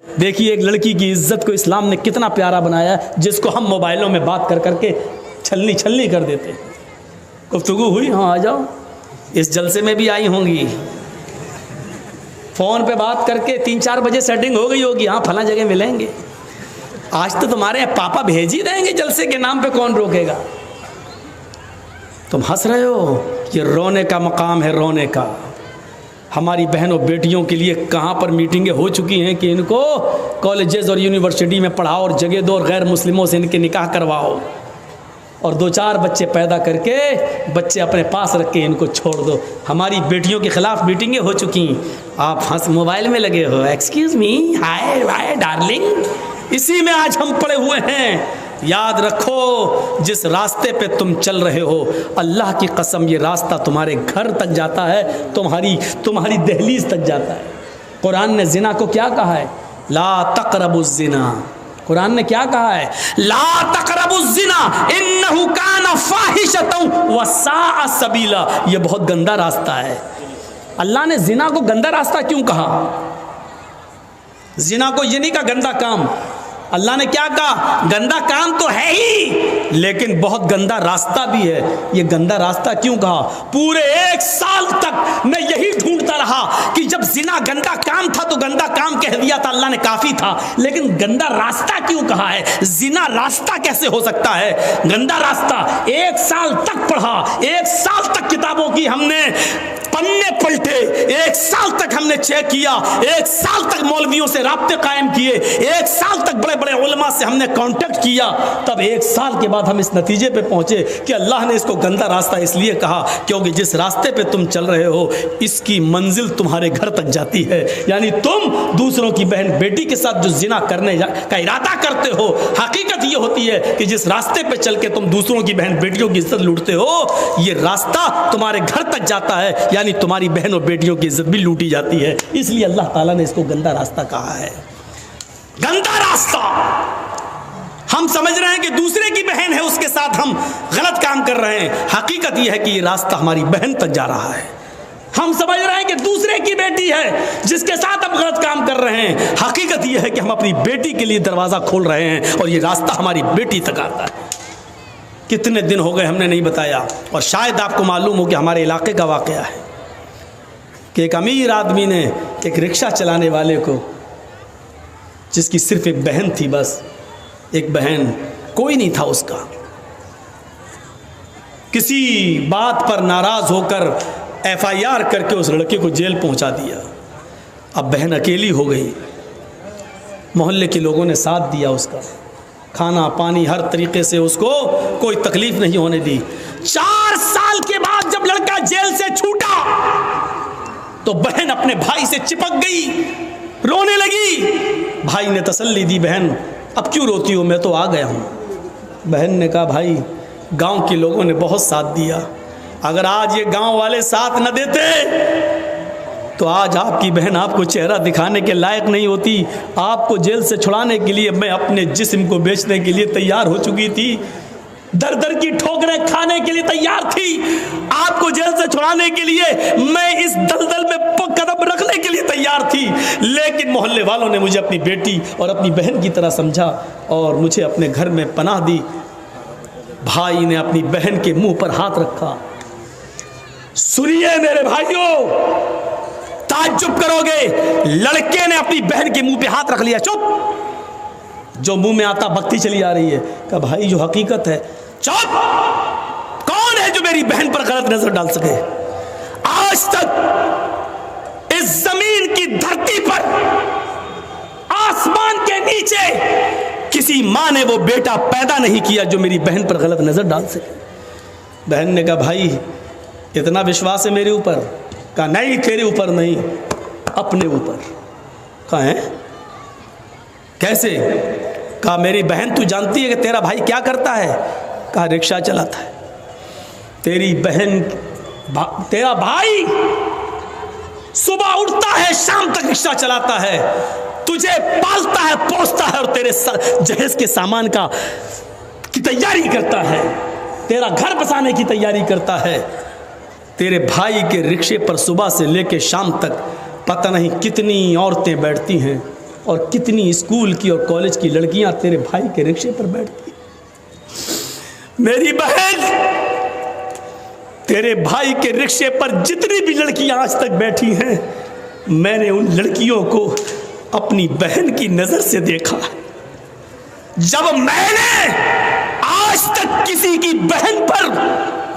देखिए एक लड़की की इज्जत को इस्लाम ने कितना प्यारा बनाया है, जिसको हम मोबाइलों में बात कर करके छलनी छलनी कर देते हैं। गुफ्तगू हुई, हाँ आ जाओ, इस जलसे में भी आई होंगी। फ़ोन पे बात करके 3-4 बजे सेटिंग हो गई होगी, हाँ फला जगह मिलेंगे। आज तो तुम्हारे पापा भेज ही देंगे जलसे के नाम पे, कौन रोकेगा। तुम हंस रहे हो, ये रोने का मकाम है, रोने का। हमारी बहनों बेटियों के लिए कहाँ पर मीटिंगें हो चुकी हैं कि इनको कॉलेजेस और यूनिवर्सिटी में पढ़ाओ और जगह दो और गैर मुस्लिमों से इनके निकाह करवाओ और 2-4 बच्चे पैदा करके बच्चे अपने पास रख के इनको छोड़ दो। हमारी बेटियों के खिलाफ मीटिंगें हो चुकी। आप हंस मोबाइल में लगे हो, एक्सक्यूज़ मी, हाय हाय डार्लिंग। इसी में आज हम पड़े हुए हैं। याद रखो, जिस रास्ते पे तुम चल रहे हो, अल्लाह की कसम ये रास्ता तुम्हारे घर तक जाता है, तुम्हारी दहलीज तक जाता है। कुरान ने जिना को क्या कहा है? ला तक़रबुज़ ज़िना। कुरान ने क्या कहा है? ला तक़रबुज़ ज़िना इन्नहु काना फ़ाहिशतन व साअ सबीला। ये बहुत गंदा रास्ता है। अल्लाह ने जिना को गंदा रास्ता क्यों कहा? जिना को ये नहीं कहा गंदा काम। अल्लाह ने क्या कहा? गंदा काम तो है ही, लेकिन बहुत गंदा रास्ता भी है। ये गंदा रास्ता क्यों कहा? पूरे 1 साल तक मैं यही ढूंढता रहा कि जब जिना गंदा काम था तो गंदा काम कह दिया था, अल्लाह ने काफी था, लेकिन गंदा रास्ता क्यों कहा है? जिना रास्ता कैसे हो सकता है? गंदा रास्ता। 1 साल तक पढ़ा, 1 साल तक किताबों की हमने पन्ने पलटे, 1 साल तक हमने चेक किया, 1 साल तक मौलवियों से राब्ते कायम किए, 1 साल तक बड़े बड़े उलमा से हमने कांटेक्ट किया। तब 1 साल के बाद हम इस नतीजे पे पहुंचे कि अल्लाह ने इसको गंदा रास्ता इसलिए कहा क्योंकि जिस रास्ते पे तुम चल रहे हो इसकी मंजिल तुम्हारे घर तक जाती है। यानी तुम दूसरों की बहन बेटी के साथ जो जिना करने का इरादा करते हो, हकीकत ये होती है कि जिस रास्ते पे चल के तुम दूसरों की बहन बेटियों की इज्जत लूटते हो, ये रास्ता तुम्हारे घर तक जाता है, यानी तुम्हारी बहन और बेटियों की इज्जत भी लूटी जाती है। इसलिए अल्लाह ताला ने इसको गंदा रास्ता कहा है। गंदा रास्ता। हम समझ रहे हैं कि दूसरे की बहन है उसके साथ हम गलत काम कर रहे हैं, हकीकत यह है कि ये रास्ता हमारी बहन तक जा रहा है। हम समझ रहे हैं कि दूसरे की बेटी है जिसके साथ हम गलत काम कर रहे हैं, हकीकत यह है कि हम अपनी बेटी के लिए दरवाजा खोल रहे हैं और ये रास्ता हमारी बेटी तक आता है। कितने दिन हो गए हमने नहीं बताया, और शायद आपको मालूम हो कि हमारे इलाके का वाकया है कि एक अमीर आदमी ने एक रिक्शा चलाने वाले को, जिसकी सिर्फ एक बहन थी, बस एक बहन, कोई नहीं था उसका, किसी बात पर नाराज होकर FIR करके उस लड़के को जेल पहुंचा दिया। अब बहन अकेली हो गई। मोहल्ले के लोगों ने साथ दिया उसका, खाना पानी हर तरीके से उसको कोई तकलीफ नहीं होने दी। 4 साल के बाद जब लड़का जेल से छूटा तो बहन अपने भाई से चिपक गई, रोने लगी। भाई ने तसल्ली दी, बहन अब क्यों रोती हो, मैं तो आ गया हूँ। बहन ने कहा, भाई गांव के लोगों ने बहुत साथ दिया, अगर आज ये गांव वाले साथ न देते तो आज आपकी बहन आपको चेहरा दिखाने के लायक नहीं होती। आपको जेल से छुड़ाने के लिए मैं अपने जिस्म को बेचने के लिए तैयार हो चुकी थी, दर दर की ठोकरें खाने के लिए तैयार थी। आपको जेल से छुड़ाने के लिए मैं इस दलदल में कदम रखने के लिए तैयार थी, लेकिन मोहल्ले वालों ने मुझे अपनी बेटी और अपनी बहन की तरह समझा और मुझे अपने घर में पनाह दी। भाई ने अपनी बहन के मुंह पर हाथ रखा। सुनिए मेरे भाइयों, ताज्जुब करोगे, लड़के ने अपनी बहन के मुंह पे हाथ रख लिया। चुप, जो मुंह में आता बकती चली आ रही है। कहा, भाई जो हकीकत है, चुप, कौन है जो मेरी बहन पर गलत नजर डाल सके? आज तक इस जमीन की धरती पर, आसमान के नीचे किसी मां ने वो बेटा पैदा नहीं किया जो मेरी बहन पर गलत नजर डाल सके। बहन ने कहा, भाई इतना विश्वास है मेरे ऊपर? कहा, नहीं तेरे ऊपर नहीं, अपने ऊपर। कहा, है कैसे? कहा, मेरी बहन तू जानती है कि तेरा भाई क्या करता है? कहा, रिक्शा चलाता है। तेरी बहन तेरा भाई सुबह उठता है, शाम तक रिक्शा चलाता है, तुझे पालता है, पोसता है और तेरे जहेज के सामान की तैयारी करता है, तेरा घर बसाने की तैयारी करता है। तेरे भाई के रिक्शे पर सुबह से लेकर शाम तक पता नहीं कितनी औरतें बैठती हैं और कितनी स्कूल की और कॉलेज की लड़कियां तेरे भाई के रिक्शे पर बैठती। मेरी बहन, तेरे भाई के रिक्शे पर जितनी भी लड़कियां आज तक बैठी हैं, मैंने उन लड़कियों को अपनी बहन की नजर से देखा। जब मैंने आज तक किसी की बहन पर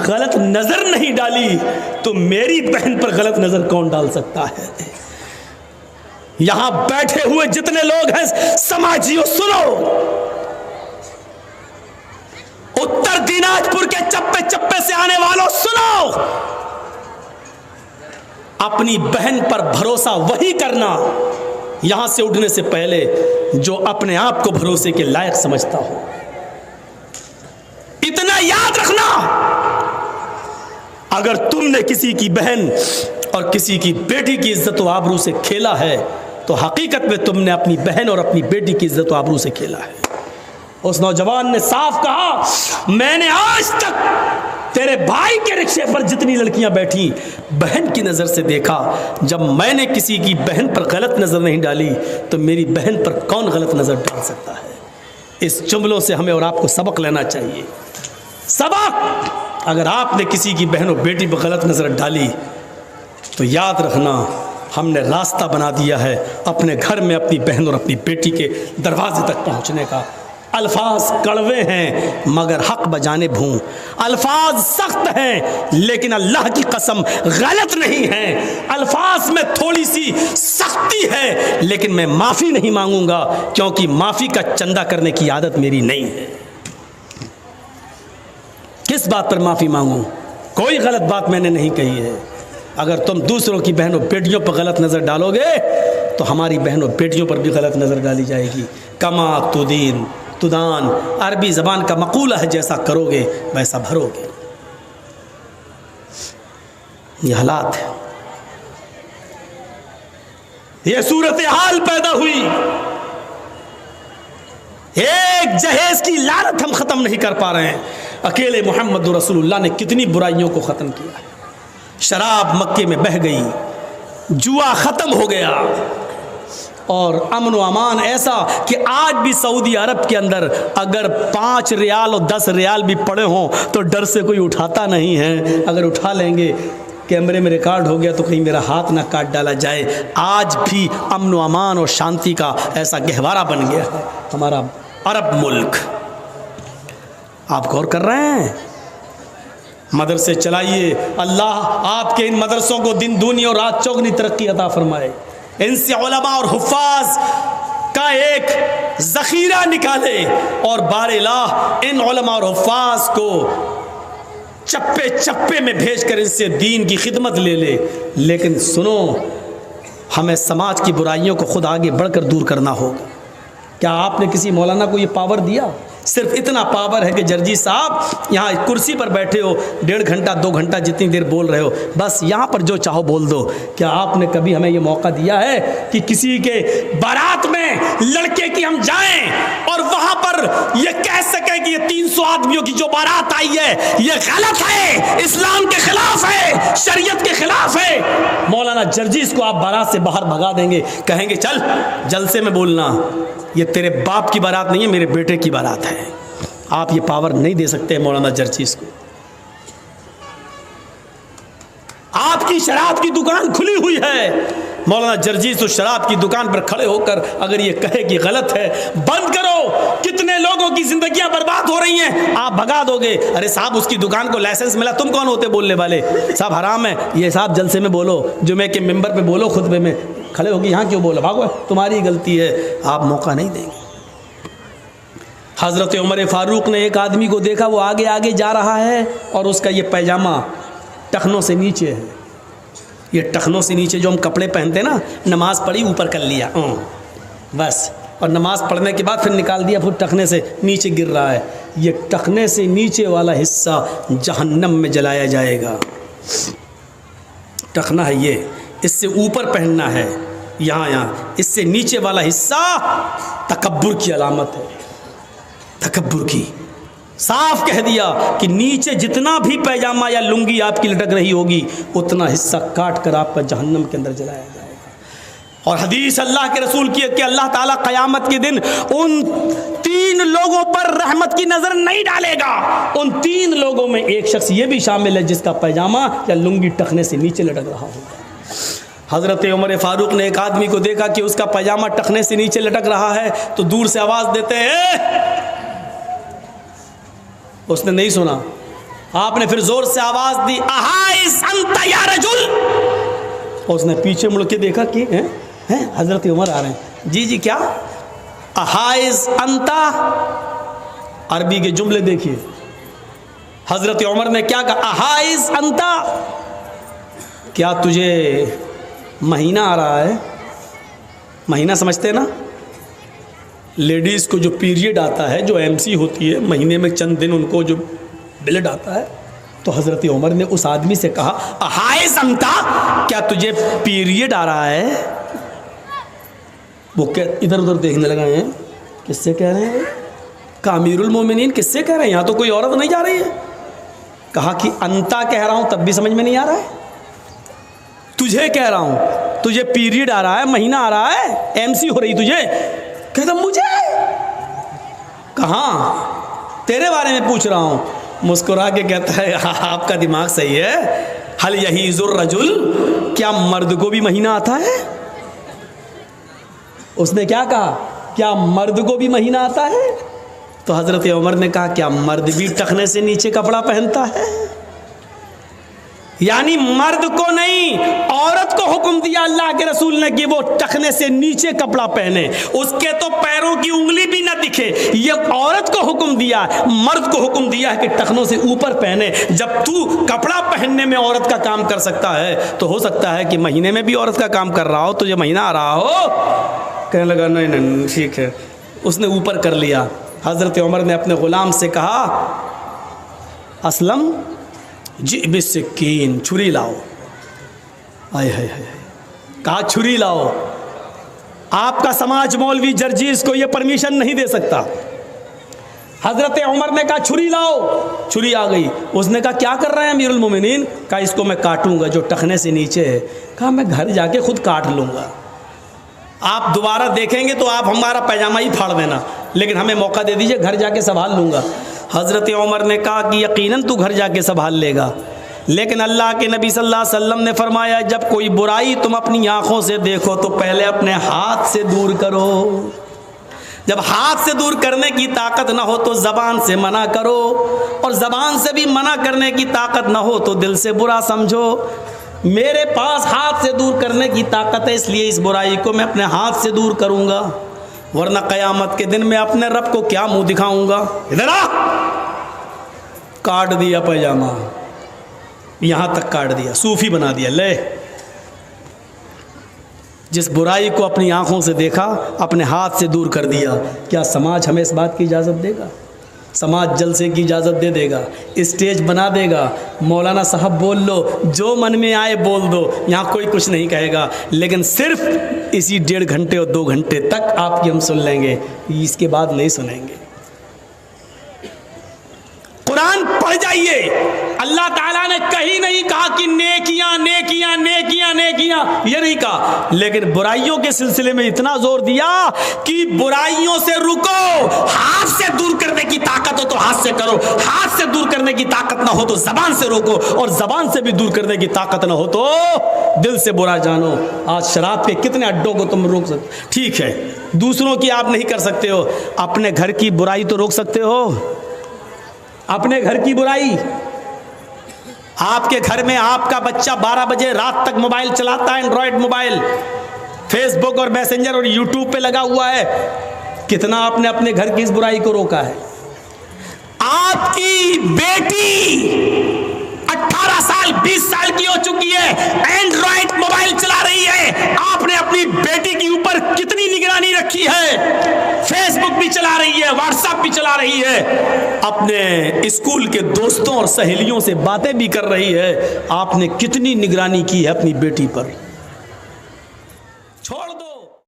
गलत नजर नहीं डाली, तो मेरी बहन पर गलत नजर कौन डाल सकता है? यहां बैठे हुए जितने लोग हैं समाजियों, सुनो, उत्तर दिनाजपुर के चप्पे चप्पे से आने वालों सुनो, अपनी बहन पर भरोसा वही करना यहां से उठने से पहले जो अपने आप को भरोसे के लायक समझता हो। इतना याद रखना, अगर तुमने किसी की बहन और किसी की बेटी की इज्जत व आबरू से खेला है, तो हकीकत में तुमने अपनी बहन और अपनी बेटी की इज्जत व आबरू से खेला है। उस नौजवान ने साफ कहा, मैंने आज तक तेरे भाई के रिक्शे पर जितनी लड़कियां बैठी, बहन की नज़र से देखा। जब मैंने किसी की बहन पर गलत नज़र नहीं डाली, तो मेरी बहन पर कौन गलत नज़र डाल सकता है? इस जुमलों से हमें और आपको सबक लेना चाहिए। सबक, अगर आपने किसी की बहन और बेटी पर गलत नज़र डाली, तो याद रखना, हमने रास्ता बना दिया है अपने घर में अपनी बहन और अपनी बेटी के दरवाजे तक पहुंचने का। अल्फाज कड़वे हैं मगर हक बजाने भूं, अल्फाज सख्त हैं लेकिन अल्लाह की कसम गलत नहीं है। अल्फाज में थोड़ी सी सख्ती है, लेकिन मैं माफ़ी नहीं मांगूंगा, क्योंकि माफ़ी का चंदा करने की आदत मेरी नहीं है। किस बात पर माफ़ी मांगूं? कोई गलत बात मैंने नहीं कही है। अगर तुम दूसरों की बहनों बेटियों पर गलत नज़र डालोगे, तो हमारी बहनों बेटियों पर भी गलत नज़र डाली जाएगी। कमा तुदीन तुदान, अरबी ज़बान का मकूला है, जैसा करोगे वैसा भरोगे। ये हालात है, ये सूरत हाल पैदा हुई। एक जहेज की लानत हम ख़त्म नहीं कर पा रहे हैं। अकेले मोहम्मद रसूलुल्लाह ने कितनी बुराइयों को ख़त्म किया है। शराब मक्के में बह गई, जुआ ख़त्म हो गया, और अमन व अमान ऐसा कि आज भी सऊदी अरब के अंदर अगर 5 रियाल और 10 रियाल भी पड़े हों तो डर से कोई उठाता नहीं है। अगर उठा लेंगे, कैमरे में रिकॉर्ड हो गया तो कहीं मेरा हाथ ना काट डाला जाए। आज भी अमन व अमान और शांति का ऐसा गहवारा बन गया है हमारा अरब मुल्क। आप गौर कर रहे हैं? मदरसे चलाइए, अल्लाह आपके इन मदरसों को दिन दूनी और रात चौगनी तरक्की अता फरमाए। इनसे उलमा और हुफ़ाज़ का एक ज़ख़ीरा निकाले, और बारिलाह इन उलमा और हुफ़ाज़ को चप्पे चप्पे में भेजकर इनसे दीन की खिदमत ले ले। लेकिन सुनो, हमें समाज की बुराइयों को खुद आगे बढ़कर दूर करना होगा। क्या आपने किसी मौलाना को ये पावर दिया? सिर्फ इतना पावर है कि जर्जी साहब यहाँ कुर्सी पर बैठे हो, 1.5 घंटा 2 घंटा जितनी देर बोल रहे हो, बस यहाँ पर जो चाहो बोल दो। क्या आपने कभी हमें ये मौका दिया है कि किसी के बारात में लड़के की हम जाएं और वहाँ पर ये कह सकें कि ये 300 आदमियों की जो बारात आई है ये गलत है, इस्लाम के खिलाफ है, शरीयत के खिलाफ है? मौलाना जर्जीस को आप बारात से बाहर भगा देंगे, कहेंगे चल जलसे में बोलना, ये तेरे बाप की बारात नहीं है, मेरे बेटे की बारात है। आप ये पावर नहीं दे सकते मौलाना जर्जीस को। आपकी शराब की दुकान खुली हुई है, मौलाना जर्जीस उस शराब की दुकान पर खड़े होकर अगर ये कहे कि गलत है, बंद करो, कितने लोगों की जिंदगियां बर्बाद हो रही हैं, आप भगा दोगे। अरे साहब उसकी दुकान को लाइसेंस मिला, तुम कौन होते बोलने वाले? साहब हराम है ये, साहब जलसे में बोलो, जुमे के मिंबर पे बोलो, खुतबे में खड़े होगी, यहाँ क्यों बोलो? भागो, तुम्हारी गलती है, आप मौका नहीं देंगे। हज़रत उमर फारूक ने एक आदमी को देखा, वो आगे आगे जा रहा है और उसका ये पैजामा टखनों से नीचे है। ये टखनों से नीचे जो हम कपड़े पहनते हैं ना, नमाज पढ़ी ऊपर कर लिया बस, और नमाज पढ़ने के बाद फिर निकाल दिया, फिर टखने से नीचे गिर रहा है। ये टखने से नीचे वाला हिस्सा जहन्नम में जलाया जाएगा। टखना है ये, इससे ऊपर पहनना है यहाँ, इससे नीचे वाला हिस्सा तकब्बुर की अलामत है, तकब्बुर की। साफ कह दिया कि नीचे जितना भी पैजामा या लुंगी आपकी लटक रही होगी, उतना हिस्सा काट कर आपका जहन्नम के अंदर जलाया जाएगा। और हदीस अल्लाह के रसूल की है कि अल्लाह ताला क़यामत के दिन उन 3 लोगों पर रहमत की नज़र नहीं डालेगा। उन 3 लोगों में एक शख्स ये भी शामिल है जिसका पैजामा या लुंगी टखने से नीचे लटक रहा होगा। हज़रत उमर फारूक ने एक आदमी को देखा कि उसका पैजामा टखने से नीचे लटक रहा है, तो दूर से आवाज़ देते हैं, उसने नहीं सुना। आपने फिर जोर से आवाज़ दी, अहाइस अंता या रजुल। उसने पीछे मुड़ के देखा कि हैं हज़रत उमर आ रहे हैं। जी जी क्या? अहाइस अंता, अरबी के जुमले देखिए। हज़रत उमर ने क्या कहा? अहाइस अंता, क्या तुझे महीना आ रहा है? महीना समझते ना, लेडीज़ को जो पीरियड आता है, जो एमसी होती है, महीने में चंद दिन उनको जो ब्लड आता है। तो हज़रत उमर ने उस आदमी से कहा, अहाइस अंता, क्या तुझे पीरियड आ रहा है? वो क्या इधर उधर देखने लगा है, किससे कह रहे हैं? अमीरुल मोमिनीन किससे कह रहे हैं? यहाँ तो कोई औरत नहीं जा रही है। कहा कि अंता कह रहा हूँ तब भी समझ में नहीं आ रहा है, तुझे कह रहा हूँ, तुझे पीरियड आ रहा है, महीना आ रहा है, एमसी हो रही तुझे? कहता मुझे? कहाँ? तेरे बारे में पूछ रहा हूँ। मुस्कुरा के कहता है, आपका दिमाग सही है। हल यही जुर रजुल, क्या मर्द को भी महीना आता है? उसने क्या कहा? क्या मर्द को भी महीना आता है? तो हज़रत उमर ने कहा, क्या मर्द भी टखने से नीचे कपड़ा पहनता है? यानी मर्द को नहीं, औरत को हुक्म दिया अल्लाह के रसूल ने कि वो टखने से नीचे कपड़ा पहने, उसके तो पैरों की उंगली भी ना दिखे। ये औरत को हुक्म दिया, मर्द को हुक्म दिया है कि टखनों से ऊपर पहने। जब तू कपड़ा पहनने में औरत का काम कर सकता है, तो हो सकता है कि महीने में भी औरत का काम कर रहा हो, तुझे महीना आ रहा हो। कहने लगा, नहीं नहीं ठीक है। उसने ऊपर कर लिया। हज़रत उमर ने अपने ग़ुलाम से कहा, असलम जी बिस्किन, छुरी लाओ। आय हाय हाय, कहा छुरी लाओ। आपका समाज मौलवी जर्जीस को यह परमिशन नहीं दे सकता। हज़रत उमर ने कहा छुरी लाओ, छुरी आ गई। उसने कहा क्या कर रहे हैं अमीरुल मोमिनीन? कहा इसको मैं काटूंगा, जो टखने से नीचे है। कहा मैं घर जाके खुद काट लूँगा, आप दोबारा देखेंगे तो आप हमारा पैजामा ही फाड़ देना, लेकिन हमें मौका दे दीजिए, घर जाके संभाल लूँगा। हज़रत उमर ने कहा कि यकीनन तू घर जाके संभाल लेगा, लेकिन अल्लाह के नबी सल्लल्लाहु अलैहि वसल्लम ने फरमाया, जब कोई बुराई तुम अपनी आँखों से देखो तो पहले अपने हाथ से दूर करो। जब हाथ से दूर करने की ताकत ना हो तो ज़बान से मना करो, और ज़बान से भी मना करने की ताकत ना हो तो दिल से बुरा समझो। मेरे पास हाथ से दूर करने की ताकत है, इसलिए इस बुराई को मैं अपने हाथ से दूर करूँगा, वरना क़यामत के दिन मैं अपने रब को क्या मुंह दिखाऊंगा। इधर आ, काट दिया पैजामा, यहाँ तक काट दिया, सूफी बना दिया। ले, जिस बुराई को अपनी आँखों से देखा अपने हाथ से दूर कर दिया। क्या समाज हमें इस बात की इजाज़त देगा? समाज जलसे की इजाज़त दे देगा, स्टेज बना देगा, मौलाना साहब बोल लो, जो मन में आए बोल दो, यहाँ कोई कुछ नहीं कहेगा। लेकिन सिर्फ इसी 1.5 घंटे और 2 घंटे तक आपकी हम सुन लेंगे, इसके बाद नहीं सुनेंगे। कुरान पढ़ जाइए, अल्लाह ताला ने कहीं नहीं कहा कि नेकियां नेकियां नेकियां नेकियां, ये नहीं कहा, लेकिन बुराइयों के सिलसिले में इतना जोर दिया कि बुराइयों से रुको। हाथ से दूर करने की ताकत हो तो हाथ से करो, हाथ से दूर करने की ताकत ना हो तो जबान से रोको, और जबान से भी दूर करने की ताकत ना हो तो दिल से बुरा जानो। आज शराब के कितने अड्डों को तुम रोक सकते, ठीक है, दूसरों की आप नहीं कर सकते हो, अपने घर की बुराई तो रोक सकते हो। अपने घर की बुराई, आपके घर में आपका बच्चा 12 बजे रात तक मोबाइल चलाता है, एंड्रॉयड मोबाइल, फेसबुक और मैसेंजर और यूट्यूब पे लगा हुआ है, कितना आपने अपने घर की इस बुराई को रोका है। आपकी बेटी 18 साल 20 साल की हो चुकी है, एंड्रॉयड मोबाइल चला रही है, आपने अपनी बेटी के ऊपर कितनी निगरानी रखी है? फेसबुक भी चला रही है, व्हाट्सएप भी चला रही है, अपने स्कूल के दोस्तों और सहेलियों से बातें भी कर रही है, आपने कितनी निगरानी की है अपनी बेटी पर?